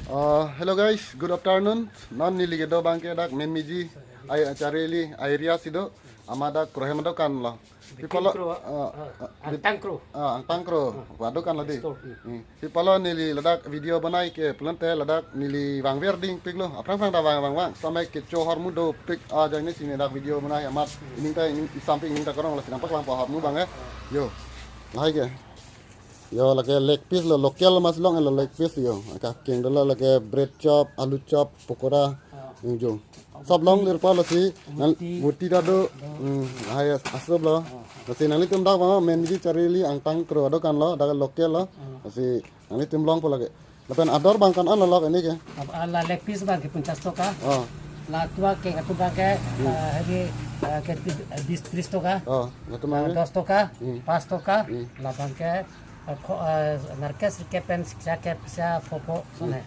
Hello guys, good afternoon. Non nili gedo bangke dak memiji ay carili area sido amada krohemado kan lo. Pipalo ang tangkro wado kan ladi. Pipalo nili ladak video banai ke plante ladak nili wang verding piglo. Aprang da wang sampai ke cho hormudo pig aja ini sini dak video banai amat ini ta ini samping ini ta korong la sinampak lang pa hormu bang Yo. Lahai ke. Yo lagi leg piece lo lokal mas long lo leg piece yo king dolo lagi bread chop alu chop pokora yo sab long lir pa lasi muti dado ay asab lo lasi nali tum dak ba men di carili ang tang kro ado kan lo daga lokal lo lasi nali tum long po lagi lapen ador bang kan an lo ini ke la leg piece bang ke 50 toka la tua ke atu bang ke hari ke 20 toka ngatu mang 10 toka 5 toka la bang ke narkes ke pen siksa ke psa popo sone